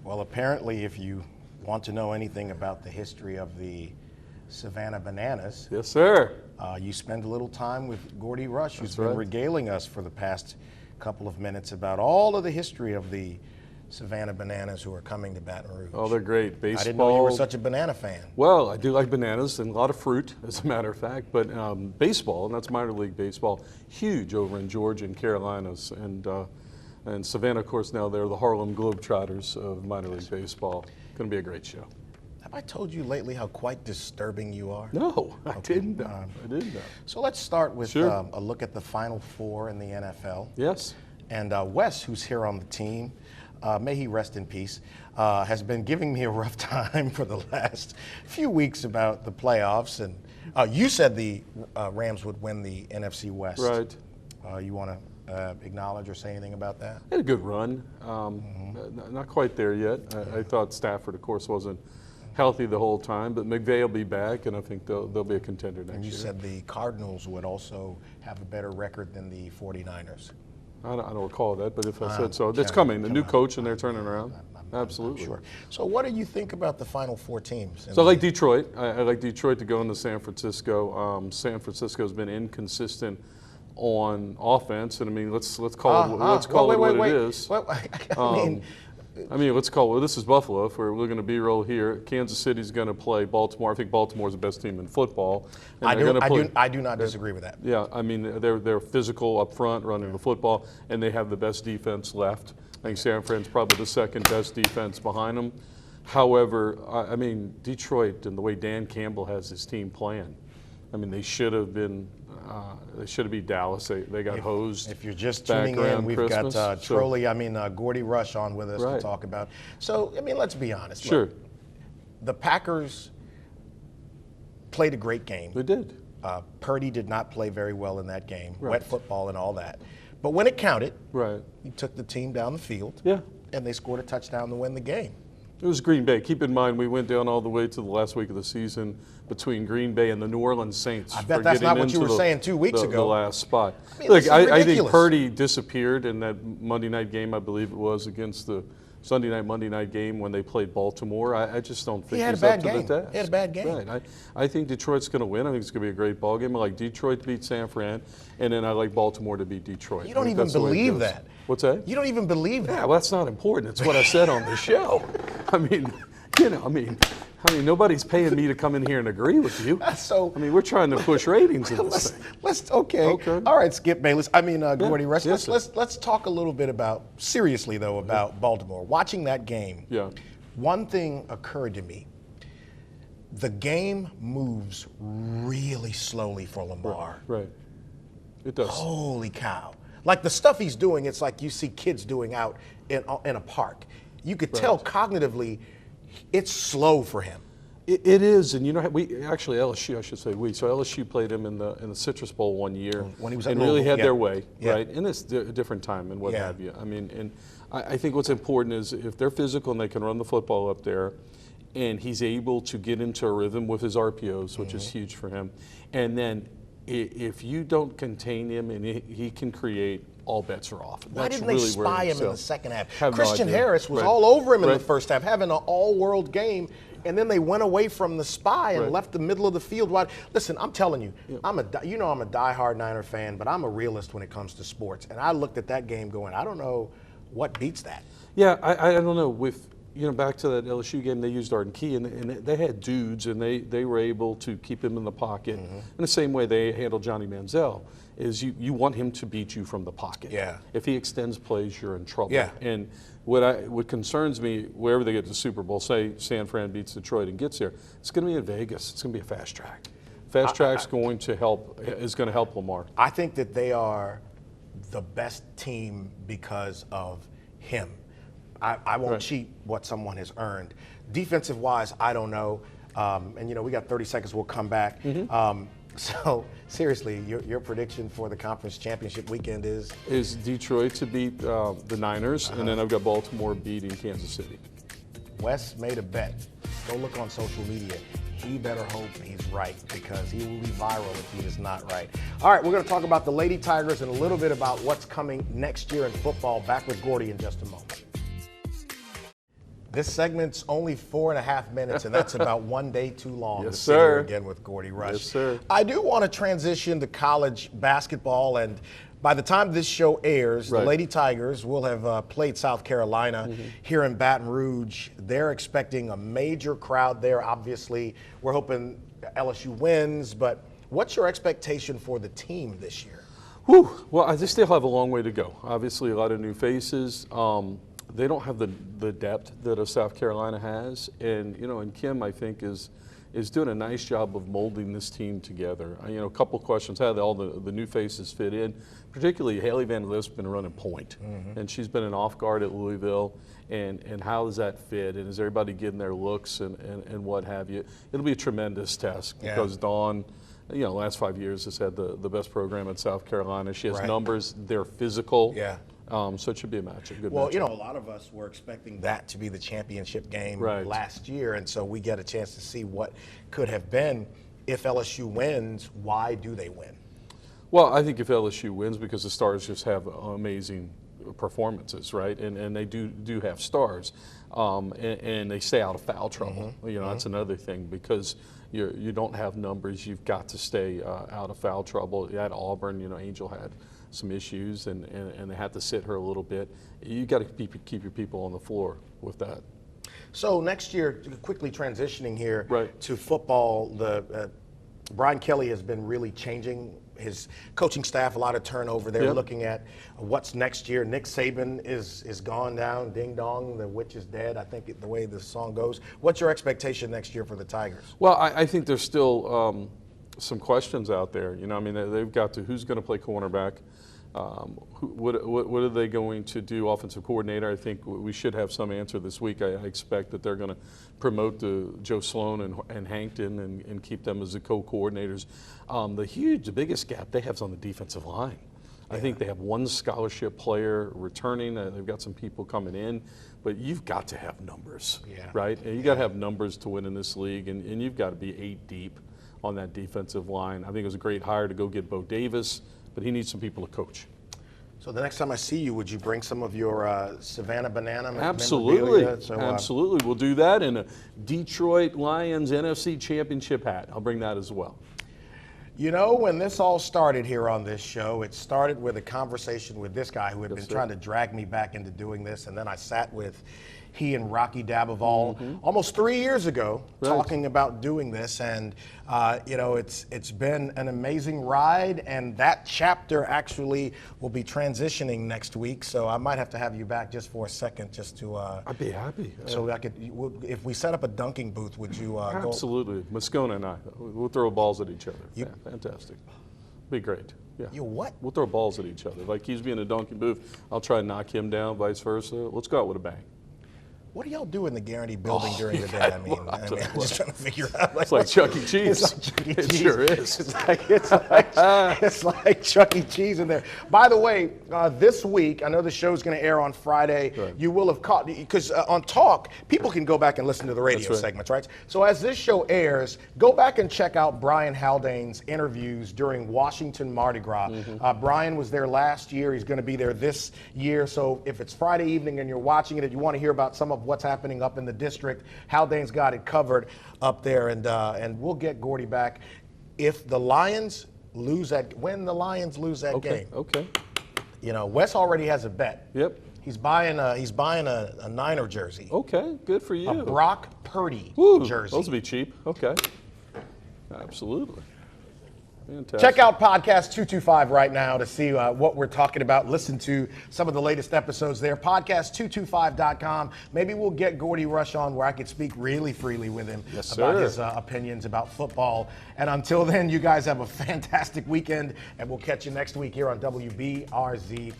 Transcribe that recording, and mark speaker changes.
Speaker 1: Well, apparently, if you want to know anything about the history of the Savannah Bananas,
Speaker 2: Yes, sir.
Speaker 1: you spend a little time with Gordy Rush, who's
Speaker 2: That's
Speaker 1: been
Speaker 2: right.
Speaker 1: regaling us for the past couple of minutes about all of the history of the Savannah Bananas who are coming to Baton Rouge.
Speaker 2: Oh, they're great. Baseball.
Speaker 1: I didn't know you were such a banana fan.
Speaker 2: Well, I do like bananas and a lot of fruit, as a matter of fact. But baseball, and that's minor league baseball, huge over in Georgia and Carolinas, and Savannah, of course, now they're the Harlem Globetrotters of minor league baseball. Going to be a great show.
Speaker 1: Have I told you lately how quite disturbing you are?
Speaker 2: No, I didn't know. I didn't know.
Speaker 1: So let's start with
Speaker 2: Sure.
Speaker 1: a look at the Final Four in the NFL.
Speaker 2: Yes.
Speaker 1: And Wes, who's here on the team, may he rest in peace, has been giving me a rough time for the last few weeks about the playoffs. And you said the Rams would win the NFC West.
Speaker 2: Right.
Speaker 1: You want to acknowledge or say anything about that?
Speaker 2: Had a good run. Not quite there yet. I thought Stafford, of course, wasn't healthy the whole time, but McVay will be back, and I think they'll be a contender next year.
Speaker 1: And you said the Cardinals would also have a better record than the 49ers.
Speaker 2: I don't recall that, but if I said so, it's coming. The new coach, and they're turning around. Absolutely.
Speaker 1: Sure. So what do you think about the Final Four teams?
Speaker 2: So I like Detroit. I like Detroit to go into San Francisco. San Francisco's been inconsistent on offense, and I mean, let's call it what it is. I mean, let's call it. This is Buffalo. If we're looking at B-roll here, Kansas City's going to play Baltimore. I think Baltimore's the best team in football. And
Speaker 1: I do not disagree with that.
Speaker 2: Yeah, I mean, they're physical up front, running the football, and they have the best defense left. I think San Fran's probably the second best defense behind them. However, I mean, Detroit and the way Dan Campbell has his team playing, I mean, they should have been. They should have beat Dallas. They got hosed.
Speaker 1: If you're just tuning in, we've got Gordy Rush on with us to talk about. So, I mean, let's be honest.
Speaker 2: Sure.
Speaker 1: Look, the Packers played a great game.
Speaker 2: They did.
Speaker 1: Purdy did not play very well in that game. Wet football and all that. But when it counted, he took the team down the field.
Speaker 2: Yeah.
Speaker 1: And they scored a touchdown to win the game.
Speaker 2: It was Green Bay. Keep in mind, we went down all the way to the last week of the season between Green Bay and the New Orleans Saints.
Speaker 1: I bet that's not what you were saying 2 weeks ago.
Speaker 2: The last spot.
Speaker 1: I mean,
Speaker 2: look, I think Purdy disappeared in that Monday night game, I believe it was, against the Monday night game when they played Baltimore. I just don't think he's up to the task.
Speaker 1: He had a bad game.
Speaker 2: Right. I think Detroit's going to win. I think it's going to be a great ball game. I like Detroit to beat San Fran, and then I like Baltimore to beat Detroit.
Speaker 1: You don't even believe that.
Speaker 2: What's that?
Speaker 1: You don't even believe that.
Speaker 2: Yeah, well, that's not important. It's what I said on the show. I mean, nobody's paying me to come in here and agree with you.
Speaker 1: So,
Speaker 2: I mean, we're trying to push ratings in this thing.
Speaker 1: Okay. All right, Skip Bayless. Gordy Rush.
Speaker 2: Yes,
Speaker 1: let's talk a little bit about Baltimore. Watching that game, one thing occurred to me. The game moves really slowly for Lamar.
Speaker 2: Right. It does.
Speaker 1: Holy cow. Like the stuff he's doing, it's like you see kids doing out in a park. You could tell cognitively it's slow for him.
Speaker 2: It is, and you know, LSU, I should say so LSU played him in the Citrus Bowl one year
Speaker 1: when he was at
Speaker 2: and really had their way,
Speaker 1: Yeah.
Speaker 2: right? And it's a different time and what have you. I mean, and I think what's important is if they're physical and they can run the football up there, and he's able to get into a rhythm with his RPOs, which is huge for him, and then if you don't contain him and he can create, all bets are off.
Speaker 1: Why didn't they spy him in the second half? Christian
Speaker 2: idea.
Speaker 1: Harris was all over him in the first half, having an all-world game, and then they went away from the spy and left the middle of the field wide. Listen, I'm telling you, I'm a diehard Niner fan, but I'm a realist when it comes to sports. And I looked at that game going, I don't know what beats that.
Speaker 2: Yeah, I don't know. With back to that LSU game, they used Arden Key, and they had dudes, and they were able to keep him in the pocket. In the same way they handled Johnny Manziel, is you want him to beat you from the pocket.
Speaker 1: Yeah.
Speaker 2: If he extends plays, you're in trouble.
Speaker 1: Yeah.
Speaker 2: And what concerns me, wherever they get to the Super Bowl, say San Fran beats Detroit and gets there, it's going to be in Vegas. It's going to be a fast track. Fast track's going to help Lamar.
Speaker 1: I think that they are the best team because of him. I won't cheat what someone has earned. Defensive-wise, I don't know. And, we got 30 seconds. We'll come back. So, seriously, your prediction for the conference championship weekend is?
Speaker 2: Is Detroit to beat the Niners, and then I've got Baltimore beating Kansas City.
Speaker 1: Wes made a bet. Go look on social media. He better hope he's right, because he will be viral if he is not right. All right, we're going to talk about the Lady Tigers and a little bit about what's coming next year in football. Back with Gordy in just a moment. This segment's only 4.5 minutes, and that's about one day too long
Speaker 2: Yes,
Speaker 1: to
Speaker 2: sir.
Speaker 1: sit here again with Gordy Rush.
Speaker 2: Yes, sir.
Speaker 1: I do want to transition to college basketball, and by the time this show airs, the Lady Tigers will have played South Carolina here in Baton Rouge. They're expecting a major crowd there. Obviously, we're hoping LSU wins, but what's your expectation for the team this year?
Speaker 2: Whew. Well, they still have a long way to go. Obviously, a lot of new faces. They don't have the depth that a South Carolina has, and and Kim, I think, is doing a nice job of molding this team together. A couple questions: how do all the new faces fit in? Particularly, Haley Van Life's been running point, and she's been an off guard at Louisville. And how does that fit? And is everybody getting their looks and what have you? It'll be a tremendous task because Dawn, the last 5 years has had the best program at South Carolina. She has numbers. They're physical.
Speaker 1: Yeah.
Speaker 2: So it should be a match, a good
Speaker 1: Well,
Speaker 2: matchup.
Speaker 1: a lot of us were expecting that to be the championship game last year, and so we get a chance to see what could have been. If LSU wins, why do they win?
Speaker 2: Well, I think if LSU wins, because the Stars just have amazing performances, right? And they do have stars, and they stay out of foul trouble. That's another thing, because you don't have numbers. You've got to stay out of foul trouble. At Auburn, Angel had some issues, and they had to sit her a little bit. You got to keep your people on the floor with that.
Speaker 1: So next year, quickly transitioning here to football, Brian Kelly has been really changing his coaching staff, a lot of turnover. They're looking at what's next year. Nick Saban is gone down. Ding dong, the witch is dead, I think, the way the song goes. What's your expectation next year for the Tigers?
Speaker 2: Well, I think there's still some questions out there. They've got to, who's going to play cornerback? What are they going to do? Offensive coordinator, I think we should have some answer this week. I expect that they're going to promote Joe Sloan and Hankton and keep them as the co-coordinators. The biggest gap they have is on the defensive line. I think they have one scholarship player returning. They've got some people coming in, but you've got to have numbers, right? And you got to have numbers to win in this league, and you've got to be 8 deep on that defensive line. I think it was a great hire to go get Bo Davis, but he needs some people to coach.
Speaker 1: So the next time I see you, would you bring some of your Savannah Banana
Speaker 2: Absolutely.
Speaker 1: memorabilia? So,
Speaker 2: absolutely. We'll do that in a Detroit Lions NFC Championship hat. I'll bring that as well.
Speaker 1: When this all started here on this show, it started with a conversation with this guy who had been trying to drag me back into doing this, and then I sat with he and Rocky Daboval almost 3 years ago talking about doing this, and it's been an amazing ride, and that chapter actually will be transitioning next week, so I might have to have you back just for a second just to
Speaker 2: I'd be happy.
Speaker 1: So I could, if we set up a dunking booth, would you
Speaker 2: Absolutely. Moscona and I, we'll throw balls at each other. Fantastic. Be great. Yeah.
Speaker 1: You what?
Speaker 2: We'll throw balls at each other. Like he's being a dunking booth, I'll try to knock him down, vice versa. Let's go out with a bang.
Speaker 1: What do y'all do in the Guarantee building during the day? I'm just trying to figure out.
Speaker 2: It's like Chuck E. Cheese.
Speaker 1: It's like Chuck E. Cheese.
Speaker 2: It sure is.
Speaker 1: It's like Chuck E. Cheese in there. By the way, this week, I know the show's going to air on Friday. You will have caught, because on Talk, people can go back and listen to the radio segments, right? So as this show airs, go back and check out Brian Haldane's interviews during Washington Mardi Gras. Brian was there last year. He's going to be there this year. So if it's Friday evening and you're watching it, and you want to hear about some of what's happening up in the district, Haldane's got it covered up there, and we'll get Gordy back if the Lions lose when the Lions lose that game.
Speaker 2: Okay.
Speaker 1: Wes already has a bet.
Speaker 2: Yep.
Speaker 1: He's buying a Niner jersey.
Speaker 2: Okay, good for you.
Speaker 1: A Brock Purdy jersey.
Speaker 2: Those will be cheap. Okay. Absolutely. Fantastic.
Speaker 1: Check out Podcast 225 right now to see what we're talking about. Listen to some of the latest episodes there. Podcast225.com. Maybe we'll get Gordy Rush on where I could speak really freely with him about his opinions about football. And until then, you guys have a fantastic weekend, and we'll catch you next week here on WBRZ+.